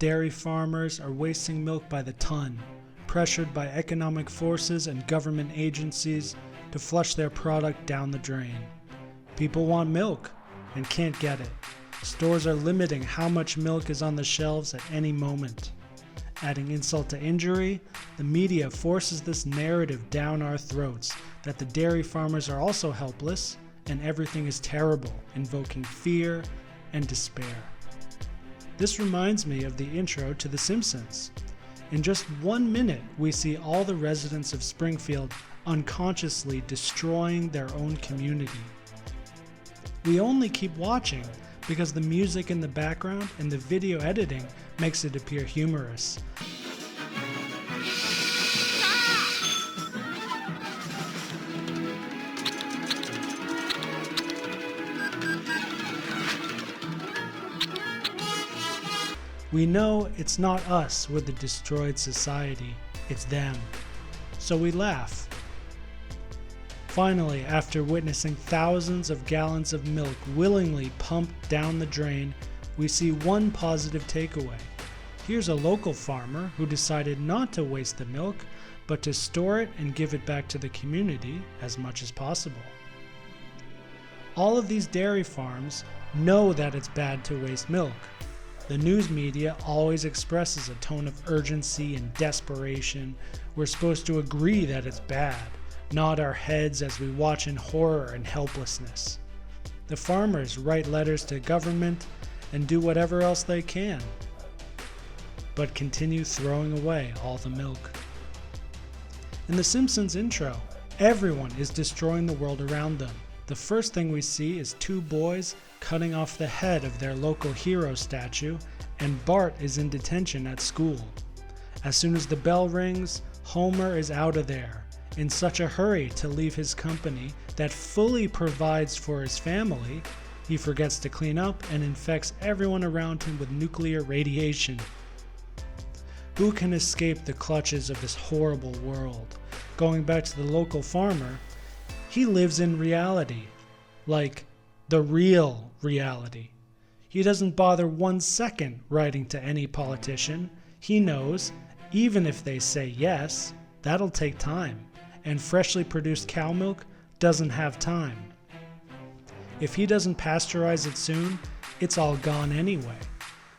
dairy farmers are wasting milk by the ton, pressured by economic forces and government agencies to flush their product down the drain. People want milk and can't get it. Stores are limiting how much milk is on the shelves at any moment. Adding insult to injury, the media forces this narrative down our throats that the dairy farmers are also helpless and everything is terrible, invoking fear and despair. This reminds me of the intro to The Simpsons. In just 1 minute, we see all the residents of Springfield unconsciously destroying their own community. We only keep watching because the music in the background and the video editing makes it appear humorous. We know it's not us with the destroyed society, it's them. So we laugh. Finally, after witnessing thousands of gallons of milk willingly pumped down the drain, we see one positive takeaway. Here's a local farmer who decided not to waste the milk, but to store it and give it back to the community as much as possible. All of these dairy farms know that it's bad to waste milk. The news media always expresses a tone of urgency and desperation. We're supposed to agree that it's bad, nod our heads as we watch in horror and helplessness. The farmers write letters to government and do whatever else they can, but continue throwing away all the milk. In The Simpsons intro, everyone is destroying the world around them. The first thing we see is two boys cutting off the head of their local hero statue, and Bart is in detention at school. As soon as the bell rings, Homer is out of there, in such a hurry to leave his company that fully provides for his family, he forgets to clean up and infects everyone around him with nuclear radiation. Who can escape the clutches of this horrible world? Going back to the local farmer, he lives in reality, like the real reality. He doesn't bother 1 second writing to any politician. He knows, even if they say yes, that'll take time, and freshly produced cow milk doesn't have time. If he doesn't pasteurize it soon, it's all gone anyway.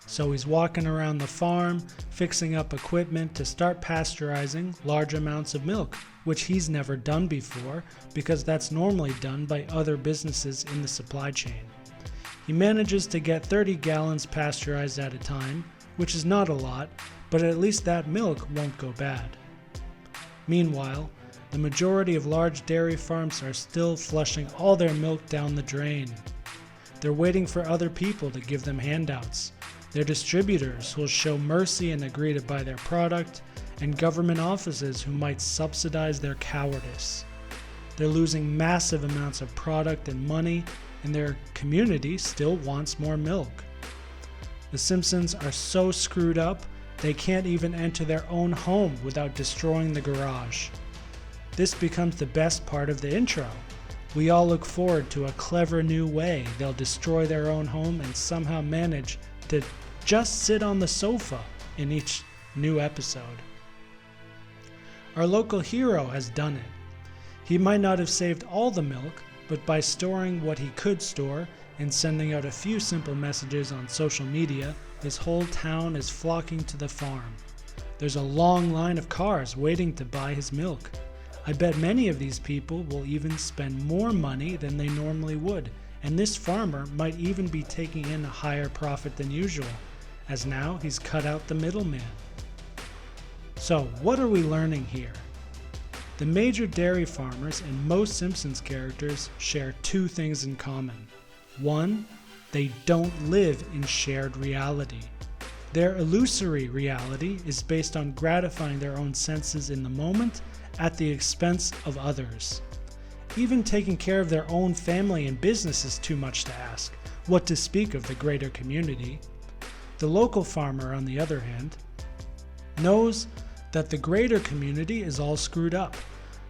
So he's walking around the farm, fixing up equipment to start pasteurizing large amounts of milk, which he's never done before because that's normally done by other businesses in the supply chain. He manages to get 30 gallons pasteurized at a time, which is not a lot, but at least that milk won't go bad. Meanwhile, the majority of large dairy farms are still flushing all their milk down the drain. They're waiting for other people to give them handouts. Their distributors will show mercy and agree to buy their product, and government offices who might subsidize their cowardice. They're losing massive amounts of product and money, and their community still wants more milk. The Simpsons are so screwed up, they can't even enter their own home without destroying the garage. This becomes the best part of the intro. We all look forward to a clever new way they'll destroy their own home and somehow manage to just sit on the sofa in each new episode. Our local hero has done it. He might not have saved all the milk, but by storing what he could store and sending out a few simple messages on social media, his whole town is flocking to the farm. There's a long line of cars waiting to buy his milk. I bet many of these people will even spend more money than they normally would, and this farmer might even be taking in a higher profit than usual, as now he's cut out the middleman. So, what are we learning here? The major dairy farmers and most Simpsons characters share two things in common. One, they don't live in shared reality. Their illusory reality is based on gratifying their own senses in the moment at the expense of others. Even taking care of their own family and business is too much to ask, what to speak of the greater community. The local farmer, on the other hand, knows that the greater community is all screwed up,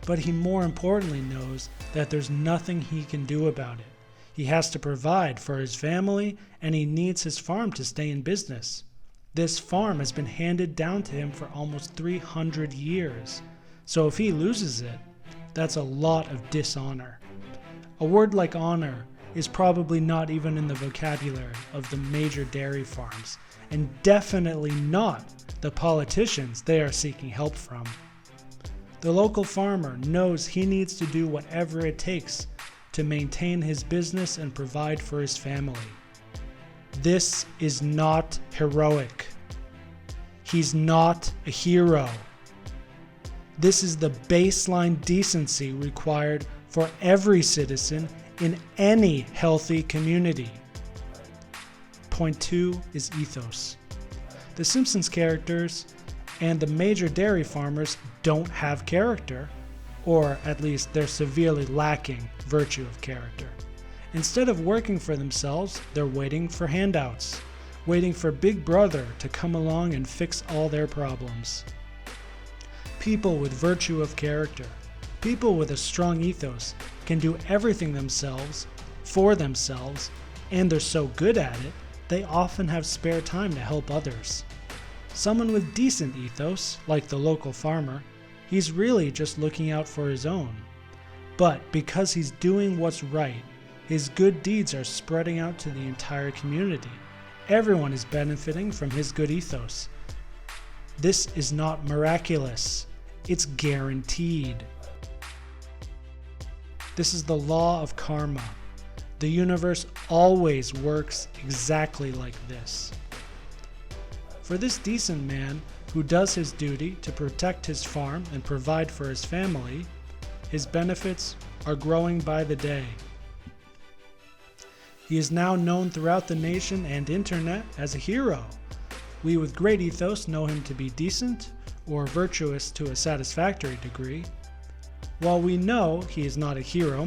but he more importantly knows that there's nothing he can do about it. He has to provide for his family, and he needs his farm to stay in business. This farm has been handed down to him for almost 300 years. So if he loses it, that's a lot of dishonor. A word like honor is probably not even in the vocabulary of the major dairy farms, and definitely not the politicians they are seeking help from. The local farmer knows he needs to do whatever it takes to maintain his business and provide for his family. This is not heroic. He's not a hero. This is the baseline decency required for every citizen in any healthy community. Point 2 is ethos. The Simpsons characters and the major dairy farmers don't have character, or at least they're severely lacking virtue of character. Instead of working for themselves, they're waiting for handouts, waiting for Big Brother to come along and fix all their problems. People with virtue of character, people with a strong ethos, can do everything themselves, for themselves, and they're so good at it, they often have spare time to help others. Someone with decent ethos, like the local farmer, he's really just looking out for his own. But because he's doing what's right, his good deeds are spreading out to the entire community. Everyone is benefiting from his good ethos. This is not miraculous. It's guaranteed. This is the law of karma. The universe always works exactly like this. For this decent man who does his duty to protect his farm and provide for his family, his benefits are growing by the day. He is now known throughout the nation and internet as a hero. We with great ethos know him to be decent or virtuous to a satisfactory degree. While we know he is not a hero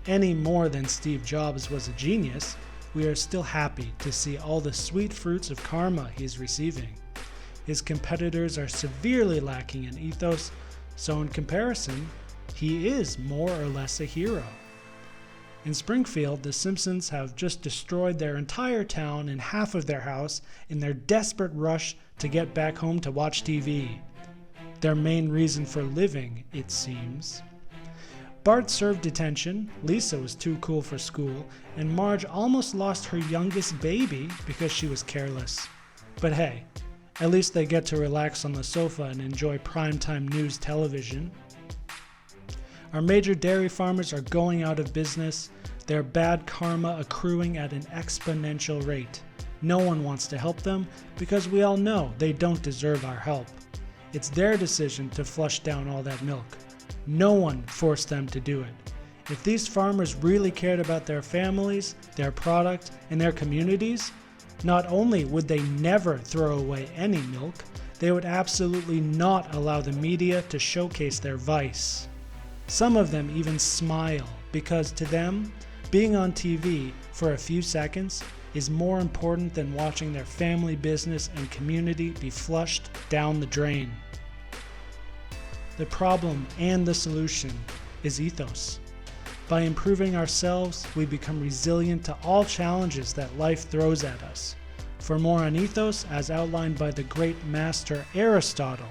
any more than Steve Jobs was a genius, we are still happy to see all the sweet fruits of karma he is receiving. His competitors are severely lacking in ethos, so in comparison, he is more or less a hero. In Springfield, the Simpsons have just destroyed their entire town and half of their house in their desperate rush to get back home to watch TV. Their main reason for living, it seems. Bart served detention, Lisa was too cool for school, and Marge almost lost her youngest baby because she was careless. But hey, at least they get to relax on the sofa and enjoy primetime news television. Our major dairy farmers are going out of business, their bad karma accruing at an exponential rate. No one wants to help them because we all know they don't deserve our help. It's their decision to flush down all that milk. No one forced them to do it. If these farmers really cared about their families, their product, and their communities, not only would they never throw away any milk, they would absolutely not allow the media to showcase their vice. Some of them even smile because to them, being on TV for a few seconds is more important than watching their family business and community be flushed down the drain. The problem and the solution is ethos. By improving ourselves, we become resilient to all challenges that life throws at us. For more on ethos, as outlined by the great master Aristotle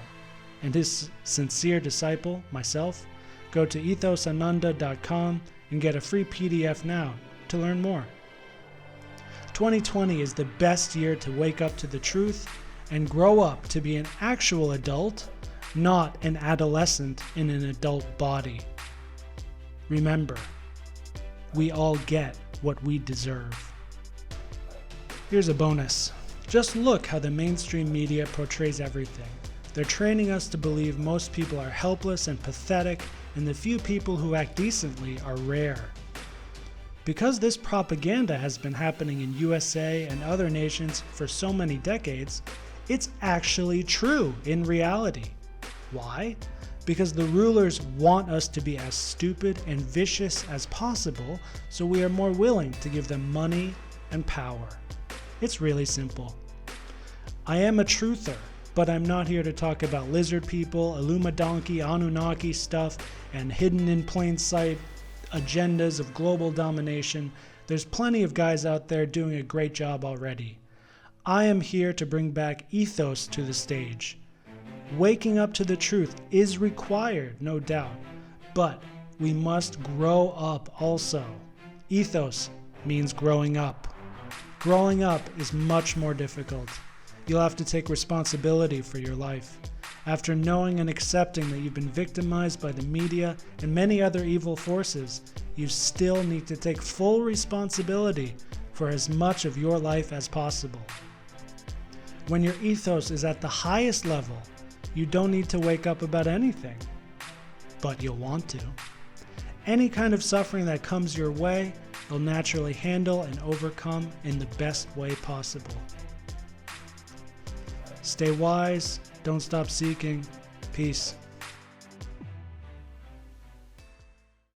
and his sincere disciple, myself, go to ethosananda.com and get a free PDF now to learn more. 2020 is the best year to wake up to the truth and grow up to be an actual adult, not an adolescent in an adult body. Remember, we all get what we deserve. Here's a bonus. Just look how the mainstream media portrays everything. They're training us to believe most people are helpless and pathetic, and the few people who act decently are rare. Because this propaganda has been happening in USA and other nations for so many decades, it's actually true in reality. Why? Because the rulers want us to be as stupid and vicious as possible, so we are more willing to give them money and power. It's really simple. I am a truther, but I'm not here to talk about lizard people, Illuminati, Anunnaki stuff, and hidden in plain sight agendas of global domination. There's plenty of guys out there doing a great job already. I am here to bring back ethos to the stage. Waking up to the truth is required, no doubt, but we must grow up also. Ethos means growing up. Growing up is much more difficult. You'll have to take responsibility for your life. After knowing and accepting that you've been victimized by the media and many other evil forces, you still need to take full responsibility for as much of your life as possible. When your ethos is at the highest level, you don't need to wake up about anything, but you'll want to. Any kind of suffering that comes your way, you'll naturally handle and overcome in the best way possible. Stay wise, don't stop seeking. Peace.